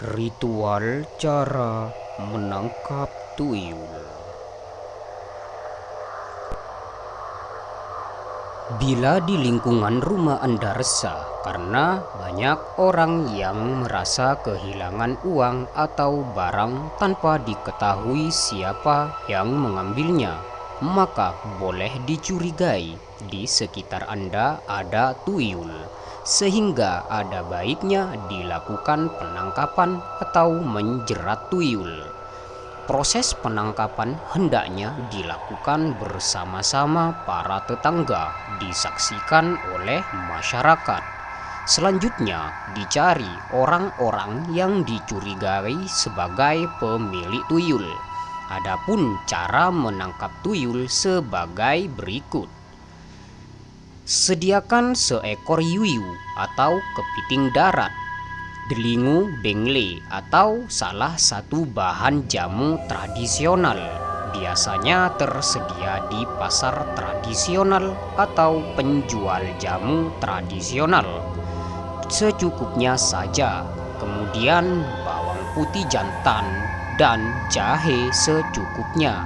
Ritual cara menangkap tuyul. Bila di lingkungan rumah Anda resah karena banyak orang yang merasa kehilangan uang atau barang tanpa diketahui siapa yang mengambilnya, maka boleh dicurigai di sekitar Anda ada tuyul, sehingga ada baiknya dilakukan penangkapan atau menjerat tuyul. Proses penangkapan hendaknya dilakukan bersama-sama para tetangga, disaksikan oleh masyarakat. Selanjutnya, dicari orang-orang yang dicurigai sebagai pemilik tuyul. Adapun cara menangkap tuyul sebagai berikut. Sediakan seekor yuyu atau kepiting darat, delingu bengle atau salah satu bahan jamu tradisional, biasanya tersedia di pasar tradisional atau penjual jamu tradisional. Secukupnya saja. Kemudian bawang putih jantan dan jahe secukupnya,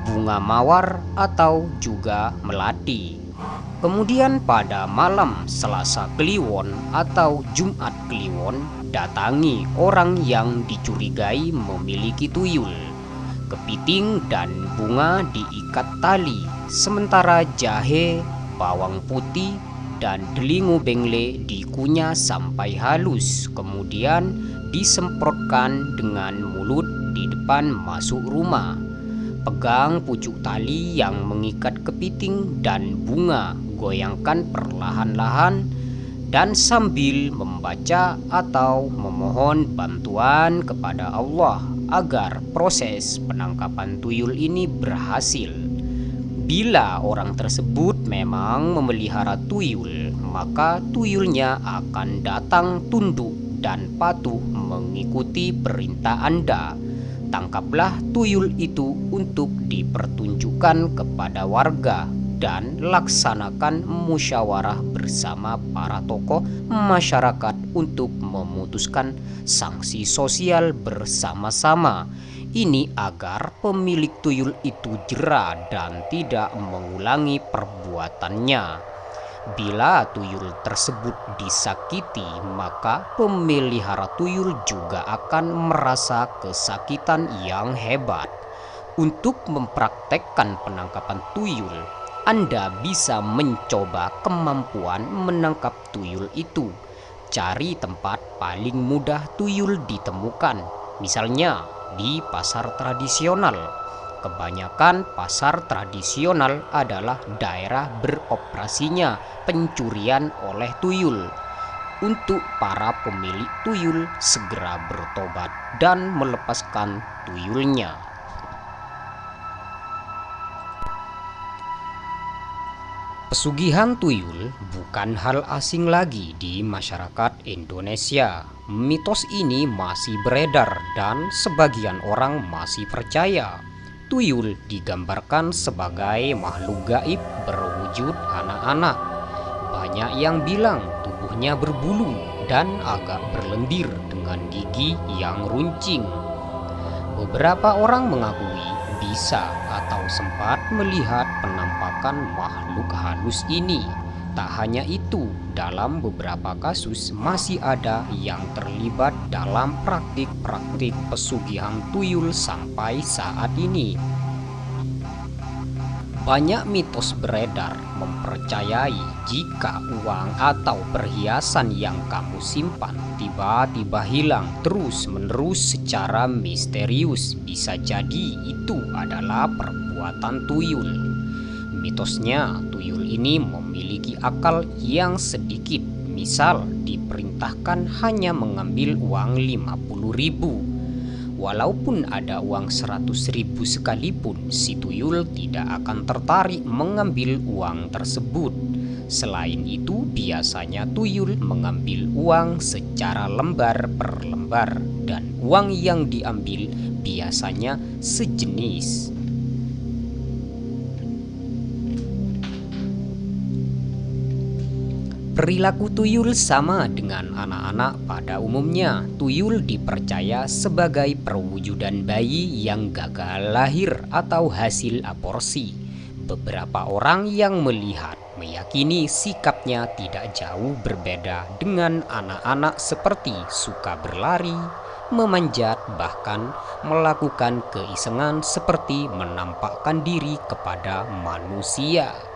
bunga mawar atau juga melati. Kemudian pada malam Selasa Kliwon atau Jumat Kliwon, datangi orang yang dicurigai memiliki tuyul. Kepiting dan bunga diikat tali, sementara jahe, bawang putih, dan delingu bengle dikunyah sampai halus, kemudian disemprotkan dengan mulut di depan masuk rumah. Pegang pucuk tali yang mengikat kepiting dan bunga, goyangkan perlahan-lahan dan sambil membaca atau memohon bantuan kepada Allah agar proses penangkapan tuyul ini berhasil. Bila orang tersebut memang memelihara tuyul, maka tuyulnya akan datang tunduk dan patuh mengikuti perintah Anda. Tangkaplah tuyul itu untuk dipertunjukkan kepada warga dan laksanakan musyawarah bersama para tokoh masyarakat untuk memutuskan sanksi sosial bersama-sama. Ini agar pemilik tuyul itu jera dan tidak mengulangi perbuatannya. Bila tuyul tersebut disakiti, maka pemelihara tuyul juga akan merasa kesakitan yang hebat. Untuk mempraktekkan penangkapan tuyul, Anda bisa mencoba kemampuan menangkap tuyul itu. Cari tempat paling mudah tuyul ditemukan, misalnya di pasar tradisional. Kebanyakan pasar tradisional adalah daerah beroperasinya pencurian oleh tuyul. Untuk para pemilik tuyul segera bertobat dan melepaskan tuyulnya. Pesugihan tuyul bukan hal asing lagi di masyarakat Indonesia. Mitos ini masih beredar dan sebagian orang masih percaya. Tuyul digambarkan sebagai makhluk gaib berwujud anak-anak. Banyak yang bilang tubuhnya berbulu dan agak berlendir dengan gigi yang runcing. Beberapa orang mengakui bisa atau sempat melihat penampakan makhluk halus ini. Tak hanya itu, dalam beberapa kasus masih ada yang terlibat dalam praktik-praktik pesugihan tuyul sampai saat ini. Banyak mitos beredar mempercayai jika uang atau perhiasan yang kamu simpan tiba-tiba hilang terus-menerus secara misterius. Bisa jadi itu adalah perbuatan tuyul. Mitosnya, tuyul ini memiliki akal yang sedikit. Misal, diperintahkan hanya mengambil uang 50.000. Walaupun ada uang 100.000 sekalipun, si tuyul tidak akan tertarik mengambil uang tersebut. Selain itu, biasanya tuyul mengambil uang secara lembar per lembar, dan uang yang diambil biasanya sejenis. Perilaku tuyul sama dengan anak-anak pada umumnya. Tuyul dipercaya sebagai perwujudan bayi yang gagal lahir atau hasil aborsi. Beberapa orang yang melihat meyakini sikapnya tidak jauh berbeda dengan anak-anak, seperti suka berlari, memanjat, bahkan melakukan keisengan seperti menampakkan diri kepada manusia.